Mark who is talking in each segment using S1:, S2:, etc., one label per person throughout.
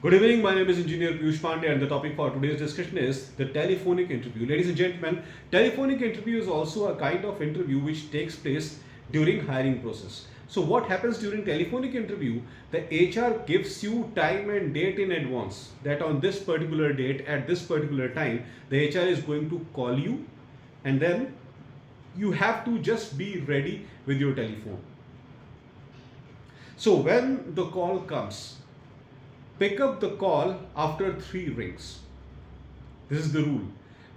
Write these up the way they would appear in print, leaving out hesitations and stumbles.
S1: Good evening, my name is Engineer Piyush Pandey and the topic for today's discussion is the telephonic interview. Ladies and gentlemen, telephonic interview is also a kind of interview which takes place during hiring process. So what happens during telephonic interview, the HR gives you time and date in advance that on this particular date at this particular time the HR is going to call you, and then you have to just be ready with your telephone. So when the call comes, pick up the call after 3 rings. This is the rule.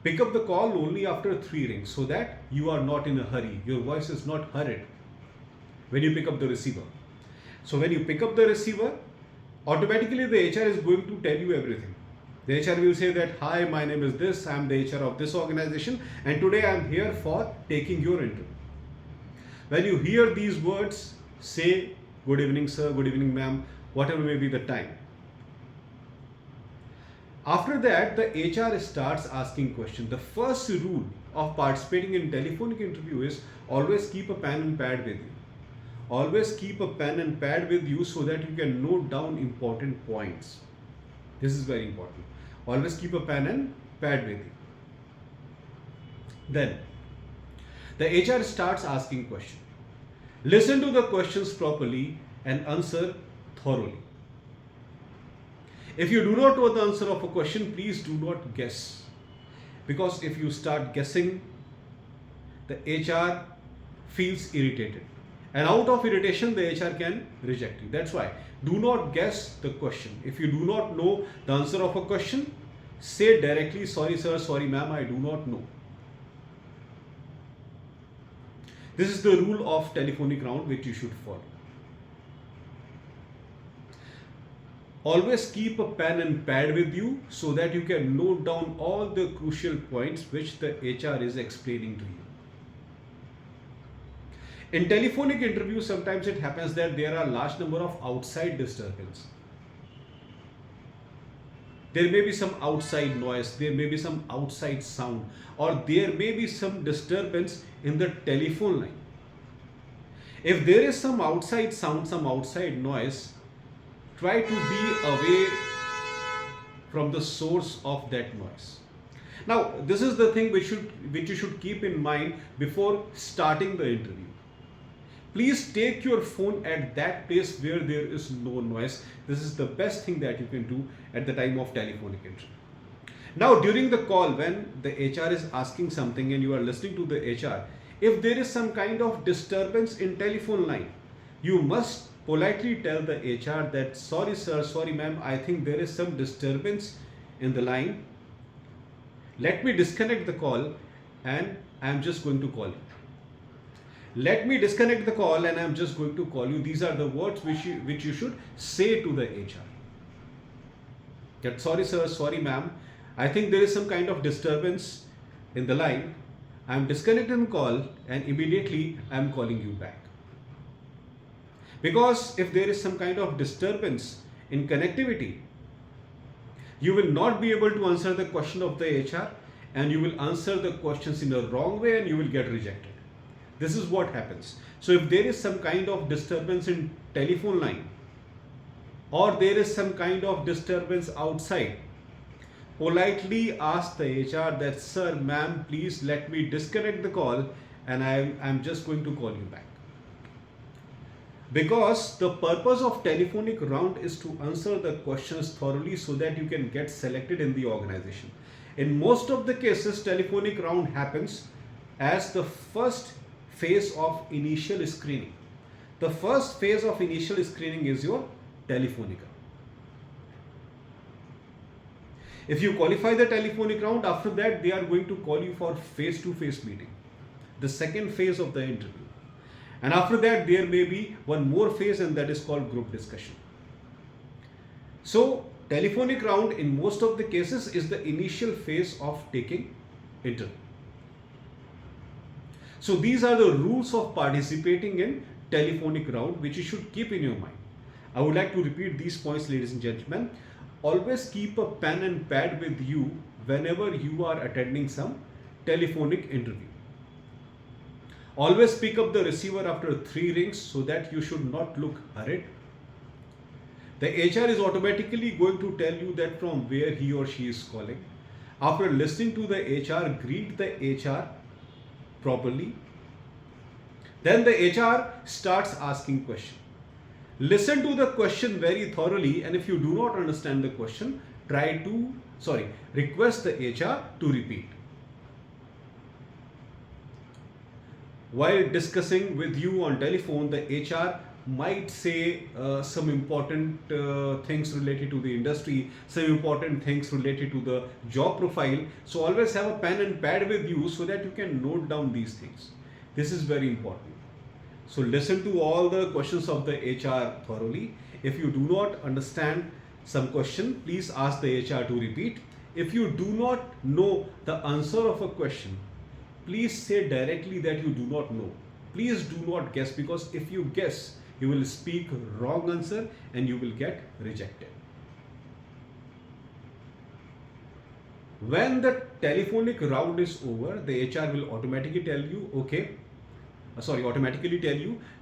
S1: Pick up the call only after 3 rings so that you are not in a hurry. Your voice is not hurried when you pick up the receiver. So when you pick up the receiver, automatically the HR is going to tell you everything. The HR will say that, hi, my name is this, I am the HR of this organization and today I am here for taking your interview. When you hear these words, say good evening sir, good evening ma'am, whatever may be the time. After that, the HR starts asking questions. The first rule of participating in telephonic interview is always keep a pen and pad with you. Always keep a pen and pad with you so that you can note down important points. This is very important. Always keep a pen and pad with you. Then, the HR starts asking questions. Listen to the questions properly and answer thoroughly. If you do not know the answer of a question, please do not guess. Because if you start guessing, the HR feels irritated. And out of irritation, the HR can reject you. That's why do not guess the question. If you do not know the answer of a question, say directly, sorry sir, sorry ma'am, I do not know. This is the rule of telephonic round which you should follow. Always keep a pen and pad with you so that you can note down all the crucial points which the HR is explaining to you. In telephonic interview, sometimes it happens that there are large number of outside disturbance. There may be some outside noise, there may be some outside sound, or there may be some disturbance in the telephone line. If there is some outside sound, some outside noise, try to be away from the source of that noise. Now, this is the thing which you should keep in mind before starting the interview. Please take your phone at that place where there is no noise. This is the best thing that you can do at the time of telephonic interview. Now, during the call, when the HR is asking something and you are listening to the HR, if there is some kind of disturbance in telephone line, you must politely tell the HR that, sorry sir, sorry ma'am, I think there is some disturbance in the line. Let me disconnect the call and I am just going to call you. Let me disconnect the call and I am just going to call you. These are the words which you should say to the HR. That, sorry sir, sorry ma'am, I think there is some kind of disturbance in the line. I am disconnecting the call and immediately I am calling you back. Because if there is some kind of disturbance in connectivity, you will not be able to answer the question of the HR and you will answer the questions in a wrong way and you will get rejected. This is what happens. So if there is some kind of disturbance in telephone line or there is some kind of disturbance outside, politely ask the HR that, sir, ma'am, please let me disconnect the call and I'm just going to call you back. Because the purpose of telephonic round is to answer the questions thoroughly so that you can get selected in the organization. In most of the cases, telephonic round happens as the first phase of initial screening. The first phase of initial screening is your telephonic round. If you qualify the telephonic round, after that they are going to call you for face-to-face meeting, the second phase of the interview. And after that, there may be one more phase and that is called group discussion. So, telephonic round in most of the cases is the initial phase of taking interview. So, these are the rules of participating in telephonic round which you should keep in your mind. I would like to repeat these points, ladies and gentlemen. Always keep a pen and pad with you whenever you are attending some telephonic interview. Always pick up the receiver after 3 rings so that you should not look hurried. The HR is automatically going to tell you that from where he or she is calling. After listening to the HR, greet the HR properly. Then the HR starts asking question. Listen to the question very thoroughly, and if you do not understand the question, request the HR to repeat. While discussing with you on telephone, the HR might say some important things related to the industry, some important things related to the job profile. So always have a pen and pad with you so that you can note down these things. This is very important. So listen to all the questions of the HR thoroughly. If you do not understand some question, please ask the HR to repeat. If you do not know the answer of a question, please say directly that you do not know. Please do not guess, because if you guess, you will speak wrong answer and you will get rejected. When the telephonic round is over, the HR will automatically tell you,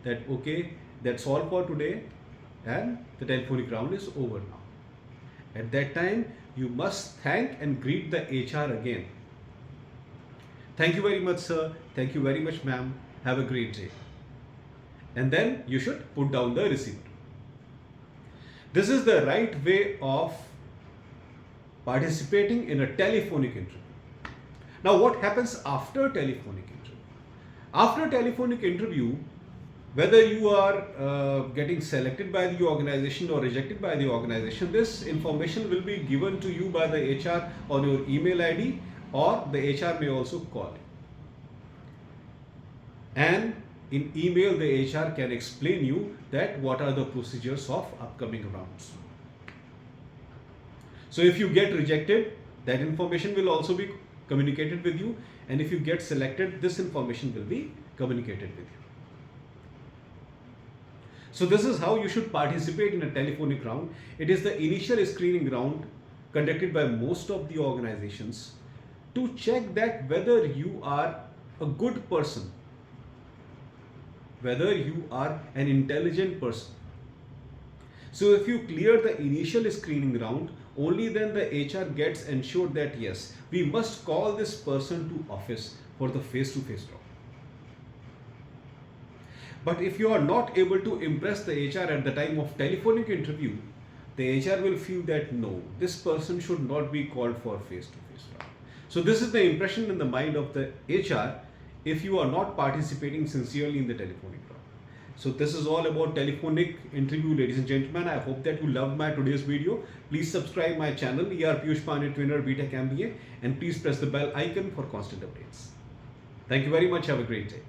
S1: that okay, that's all for today and the telephonic round is over now. At that time, you must thank and greet the HR again. Thank you very much, sir. Thank you very much, ma'am. Have a great day. And then you should put down the receipt. This is the right way of participating in a telephonic interview. Now, what happens after telephonic interview? After telephonic interview, whether you are getting selected by the organization or rejected by the organization, this information will be given to you by the HR on your email ID, or the HR may also call you. And in email, the HR can explain you that what are the procedures of upcoming rounds. So if you get rejected, that information will also be communicated with you, and if you get selected, this information will be communicated with you. So this is how you should participate in a telephonic round. It is the initial screening round conducted by most of the organizations to check that whether you are a good person, whether you are an intelligent person. So if you clear the initial screening round, only then the HR gets ensured that yes, we must call this person to office for the face-to-face talk. But if you are not able to impress the HR at the time of telephonic interview, the HR will feel that no, this person should not be called for face-to-face talk. So this is the impression in the mind of the HR if you are not participating sincerely in the telephonic round. So this is all about telephonic interview, ladies and gentlemen. I hope that you loved my today's video. Please subscribe my channel, Piyush Pandey, trainer, B.Tech MBA, and please press the bell icon for constant updates. Thank you very much. Have a great day.